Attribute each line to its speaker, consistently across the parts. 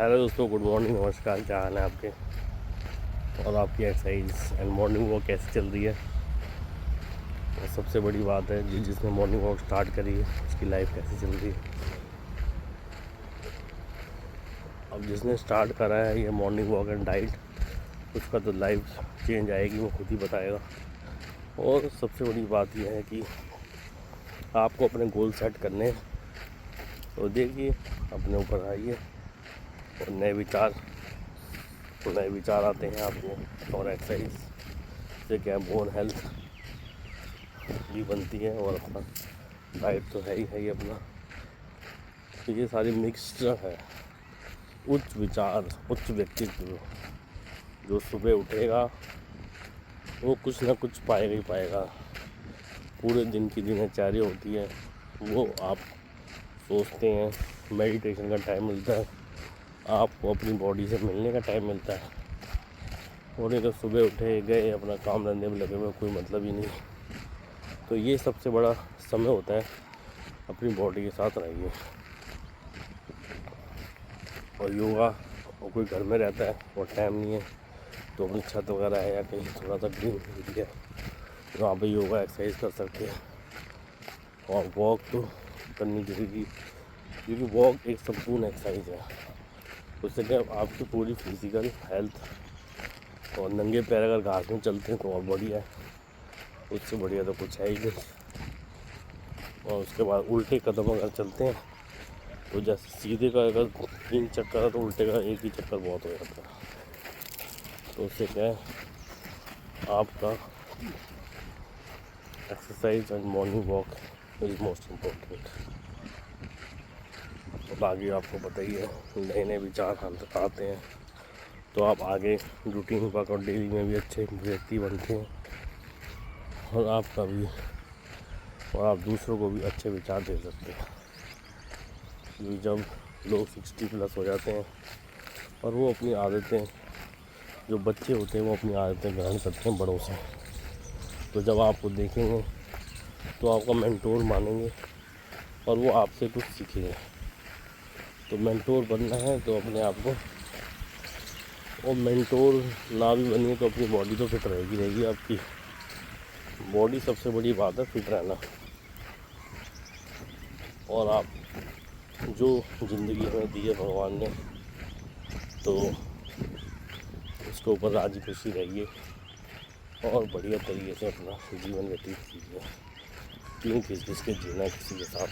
Speaker 1: Hello दोस्तों, good morning, नमस्कार। क्या हाल है आपके और आपकी एक्सरसाइज एंड मॉर्निंग वॉक कैसी चल रही है। और सबसे बड़ी बात है जिसने मॉर्निंग वॉक स्टार्ट करी है उसकी लाइफ कैसी चल रही है। अब जिसने स्टार्ट करा है ये मॉर्निंग वॉक एंड डाइट, उसका तो लाइफ चेंज आएगी, वो खुद ही बताएगा। और सबसे बड़ी बात यह है कि आपको अपने गोल सेट करने हैं, तो देखिए अपने ऊपर आइए और नए विचार आते हैं आपको। और एक्सरसाइज से क्या बोन हेल्थ भी बनती है और अपना डाइट तो है ही अपना। तो ये सारी मिक्सचर है। उच्च विचार, उच्च व्यक्तित्व, जो सुबह उठेगा वो कुछ ना कुछ पाएगा ही पाएगा। पूरे दिन की दिनचर्या होती है, वो आप सोचते हैं, मेडिटेशन का टाइम मिलता है, आपको अपनी बॉडी से मिलने का टाइम मिलता है। और नहीं तो सुबह उठे गए अपना काम धंधे में लगे हुए, कोई मतलब ही नहीं। तो ये सबसे बड़ा समय होता है, अपनी बॉडी के साथ रहिए। और योगा, और कोई घर में रहता है और टाइम नहीं है तो अपनी छत वगैरह है या कहीं थोड़ा सा ग्रीन एरिया है, तो वहाँ पे योगा एक्सरसाइज कर सकते हैं। और वॉक तो करनी चाहिए, क्योंकि वॉक एक संपूर्ण एक्सरसाइज है। उससे क्या आपकी पूरी फिजिकल हेल्थ, और नंगे पैर अगर घास में चलते हैं तो और बढ़िया है, उससे बढ़िया तो कुछ है ही नहीं। और उसके बाद उल्टे कदम अगर चलते हैं तो जैसे सीधे का अगर 3 चक्कर है तो उल्टे का 1 ही चक्कर बहुत हो जाता है। तो उससे क्या है, आपका exercise and morning walk is most important. और आगे आपको बताइए नए नए विचार आते हैं तो आप आगे रूटीन वर्क और डेली में भी अच्छे व्यक्ति बनते हैं, और आपका भी, और आप दूसरों को भी अच्छे विचार दे सकते हैं। क्योंकि जब लोग 60+ हो जाते हैं और वो अपनी आदतें, जो बच्चे होते हैं वो अपनी आदतें ग्रहण करते हैं बड़ों से, तो जब आपको देखेंगे तो आपका मेंटोर मानेंगे और वो आपसे कुछ सीखेंगे। तो मेंटोर बनना है तो अपने आप को, और मेंटोर ना भी बनिए तो अपनी बॉडी तो फिट रहेगी आपकी। बॉडी सबसे बड़ी बात है, फिट रहना। और आप जो ज़िंदगी हमें दी है भगवान ने, तो उसके ऊपर राजी खुशी रहिए और बढ़िया तरीके से अपना जीवन व्यतीत कीजिए। क्यों किस के जीना है किसी के साथ।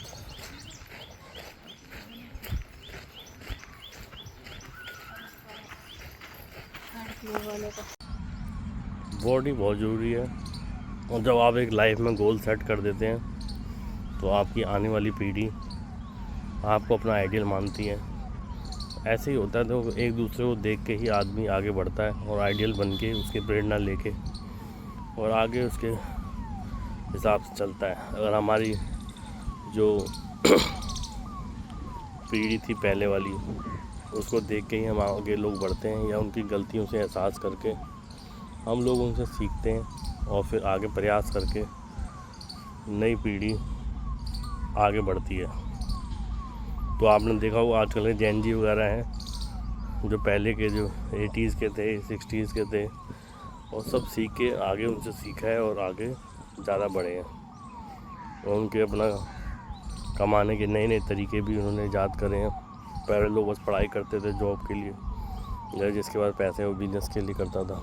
Speaker 1: बॉडी बहुत ज़रूरी है, और जब आप एक लाइफ में गोल सेट कर देते हैं तो आपकी आने वाली पीढ़ी आपको अपना आइडियल मानती है। ऐसे ही होता है, तो एक दूसरे को देख के ही आदमी आगे बढ़ता है और आइडियल बन के उसके प्रेरणा लेके और आगे उसके हिसाब से चलता है। अगर हमारी जो पीढ़ी थी पहले वाली, उसको देख के ही हम आगे लोग बढ़ते हैं, या उनकी गलतियों से एहसास करके हम लोग उनसे सीखते हैं और फिर आगे प्रयास करके नई पीढ़ी आगे बढ़ती है। तो आपने देखा होगा आजकल के जेन जी वगैरह हैं, जो पहले के जो 80s के थे, 60s के थे, और सब सीख के आगे उनसे सीखा है और आगे ज़्यादा बढ़े हैं। और उनके अपना कमाने के नए नए तरीके भी उन्होंने ईजाद करे हैं। पहले लोग बस पढ़ाई करते थे जॉब के लिए, या जिसके पास पैसे वो बिज़नेस के लिए करता था।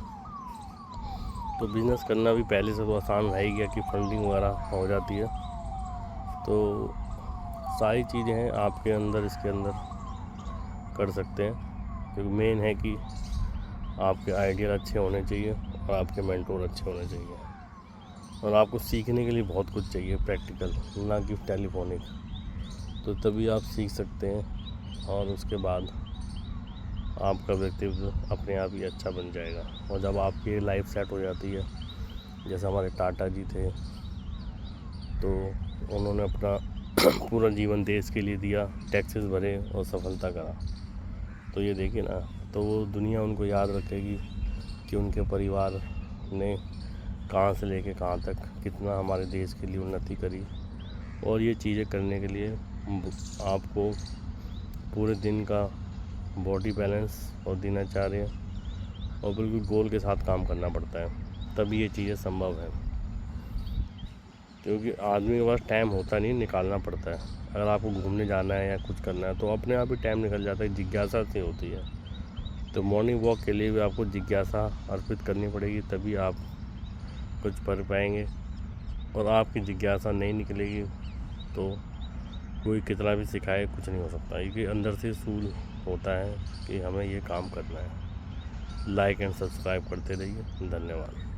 Speaker 1: तो बिज़नेस करना भी पहले से तो आसान रह ही गया कि फंडिंग वगैरह हो जाती है। तो सारी चीज़ें हैं आपके अंदर, इसके अंदर कर सकते हैं। क्योंकि मेन है कि आपके आइडिया अच्छे होने चाहिए और आपके मेंटोर अच्छे होने चाहिए, और आपको सीखने के लिए बहुत कुछ चाहिए प्रैक्टिकल, ना कि टेलीफोनिक। तो तभी आप सीख सकते हैं और उसके बाद आपका व्यक्तित्व अपने आप ही अच्छा बन जाएगा। और जब आपकी लाइफ सेट हो जाती है, जैसे हमारे टाटा जी थे, तो उन्होंने अपना पूरा जीवन देश के लिए दिया, टैक्सेस भरे और सफलता करा। तो ये देखिए ना, तो वो दुनिया उनको याद रखेगी कि उनके परिवार ने कहाँ से लेके कहाँ तक कितना हमारे देश के लिए उन्नति करी। और ये चीज़ें करने के लिए आपको पूरे दिन का बॉडी बैलेंस और दिनचर्या और बिल्कुल गोल के साथ काम करना पड़ता है, तभी ये चीज़ें संभव है। क्योंकि आदमी के पास टाइम होता नहीं, निकालना पड़ता है। अगर आपको घूमने जाना है या कुछ करना है तो अपने आप ही टाइम निकल जाता है, जिज्ञासा से होती है। तो मॉर्निंग वॉक के लिए भी आपको जिज्ञासा अर्पित करनी पड़ेगी, तभी आप कुछ कर पाएंगे। और आपकी जिज्ञासा नहीं निकलेगी तो कोई कितना भी सिखाए कुछ नहीं हो सकता। ये अंदर से सूल होता है कि हमें ये काम करना है। लाइक एंड सब्सक्राइब करते रहिए। धन्यवाद।